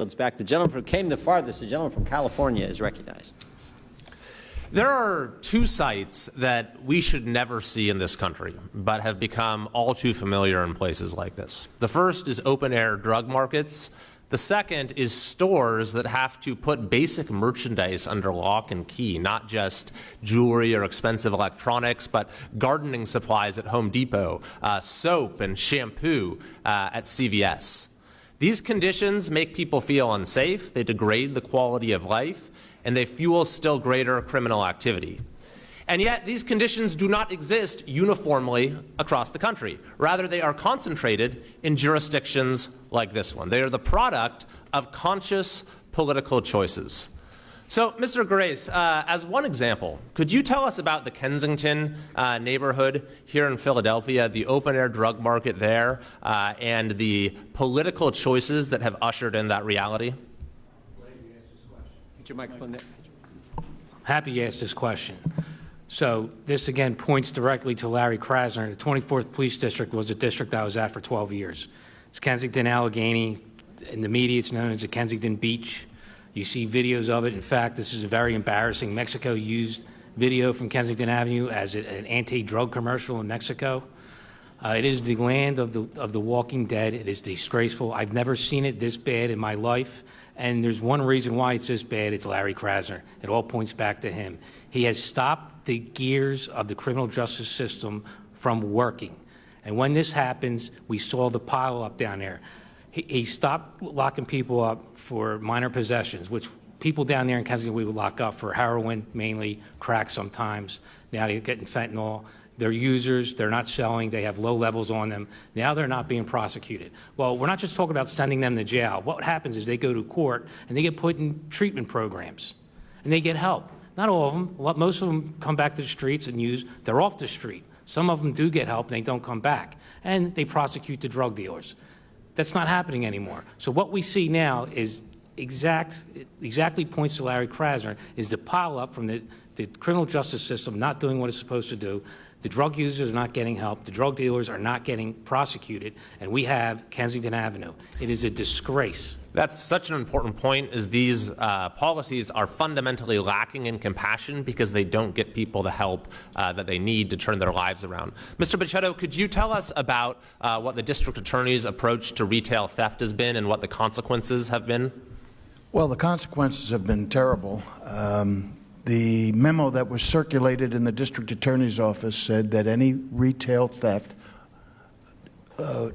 Back. The gentleman who came the farthest, the gentleman from California, is recognized. There are two sights that we should never see in this country, but have become all too familiar in places like this. The first is open-air drug markets. The second is stores that have to put basic merchandise under lock and key, not just jewelry or expensive electronics, but gardening supplies at Home Depot, soap and shampoo at CVS. These conditions make people feel unsafe, they degrade the quality of life, and they fuel still greater criminal activity. And yet, these conditions do not exist uniformly across the country. Rather, they are concentrated in jurisdictions like this one. They are the product of conscious political choices. So, Mr. Grace, as one example, could you tell us about the Kensington neighborhood here in Philadelphia, the open-air drug market there, and the political choices that have ushered in that reality? Get your microphone there. Happy you asked this question. So this again points directly to Larry Krasner. The 24th Police District was a district I was at for 12 years. It's Kensington, Allegheny. In the media, it's known as the Kensington Beach. You see videos of it. In fact, this is very embarrassing. Mexico used video from Kensington Avenue as an anti-drug commercial in Mexico. It is the land of the Walking Dead. It is disgraceful. I've never seen it this bad in my life. And there's one reason why it's this bad. It's Larry Krasner. It all points back to him. He has stopped the gears of the criminal justice system from working. And when this happens, we saw the pile up down there. He stopped locking people up for minor possessions, which people down there in Kensington we would lock up for heroin, mainly crack sometimes. Now they're getting fentanyl. They're users. They're not selling. They have low levels on them. Now they're not being prosecuted. Well, we're not just talking about sending them to jail. What happens is they go to court and they get put in treatment programs, and they get help. Not all of them. Most of them come back to the streets and use. They're off the street. Some of them do get help and they don't come back, and they prosecute the drug dealers. That's not happening anymore. So what we see now is exactly points to Larry Krasner, is the pile up from the criminal justice system not doing what it's supposed to do. The drug users are not getting help. The drug dealers are not getting prosecuted. And we have Kensington Avenue. It is a disgrace. That's such an important point, is these policies are fundamentally lacking in compassion because they don't get people the help that they need to turn their lives around. Mr. Bichetto, could you tell us about what the district attorney's approach to retail theft has been and what the consequences have been? Well, the consequences have been terrible. The memo that was circulated in the district attorney's office said that any retail theft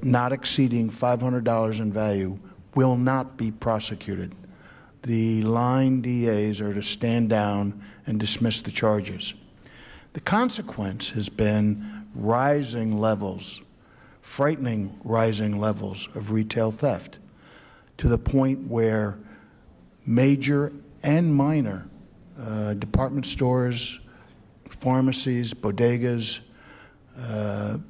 not exceeding $500 in value will not be prosecuted. The line DAs are to stand down and dismiss the charges. The consequence has been rising levels, frightening rising levels of retail theft, to the point where major and minor department stores, pharmacies, bodegas are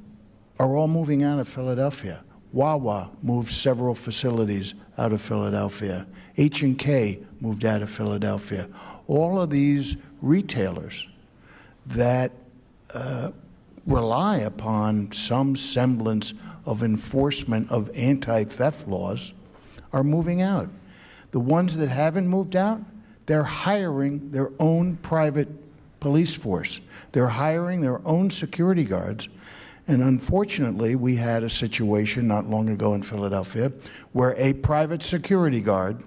all moving out of Philadelphia. Wawa moved several facilities out of Philadelphia. H&K moved out of Philadelphia. All of these retailers that rely upon some semblance of enforcement of anti-theft laws are moving out. The ones that haven't moved out, they're hiring their own private police force. They're hiring their own security guards. And unfortunately, we had a situation not long ago in Philadelphia where a private security guard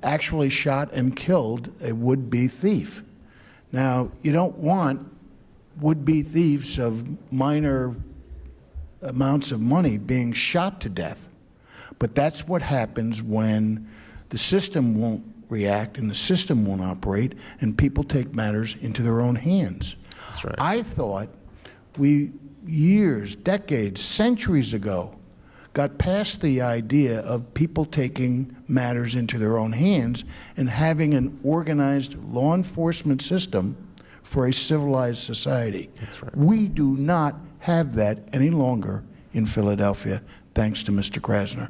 actually shot and killed a would-be thief. Now, you don't want would-be thieves of minor amounts of money being shot to death. But that's what happens when the system won't react and the system won't operate and people take matters into their own hands. That's right. I thought we, years, decades, centuries ago, got past the idea of people taking matters into their own hands and having an organized law enforcement system for a civilized society. That's right. We do not have that any longer in Philadelphia, thanks to Mr. Krasner.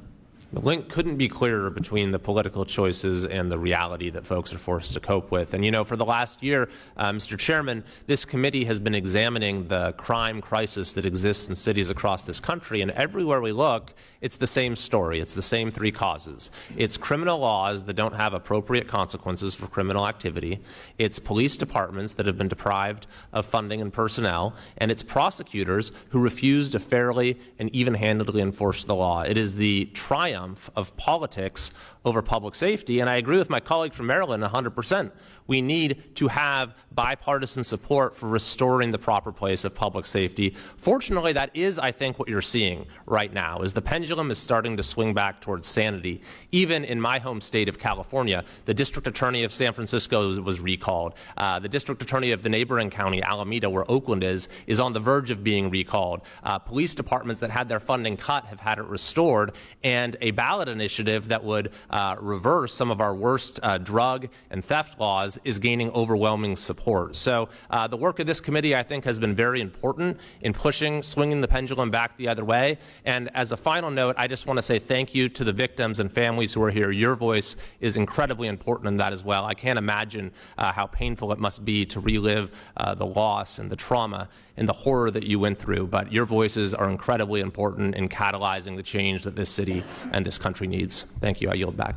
The link couldn't be clearer between the political choices and the reality that folks are forced to cope with. And, you know, for the last year, Mr. Chairman, this committee has been examining the crime crisis that exists in cities across this country, and everywhere we look, it's the same story. It's the same three causes. It's criminal laws that don't have appropriate consequences for criminal activity. It's police departments that have been deprived of funding and personnel. And it's prosecutors who refuse to fairly and even-handedly enforce the law. It is the triumph of politics over public safety. And I agree with my colleague from Maryland 100%. We need to have bipartisan support for restoring the proper place of public safety. Fortunately, that is, I think, what you're seeing right now, is the pendulum is starting to swing back towards sanity. Even in my home state of California, the district attorney of San Francisco was recalled. The district attorney of the neighboring county, Alameda, where Oakland is on the verge of being recalled. Police departments that had their funding cut have had it restored, and a ballot initiative that would reverse some of our worst drug and theft laws is gaining overwhelming support. So the work of this committee, I think, has been very important in swinging the pendulum back the other way. And as a final note, I just want to say thank you to the victims and families who are here. Your voice is incredibly important in that as well. I can't imagine how painful it must be to relive the loss and the trauma and the horror that you went through, but your voices are incredibly important in catalyzing the change that this city and this country needs. Thank you. I yield back.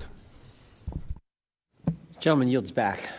Gentleman yields back.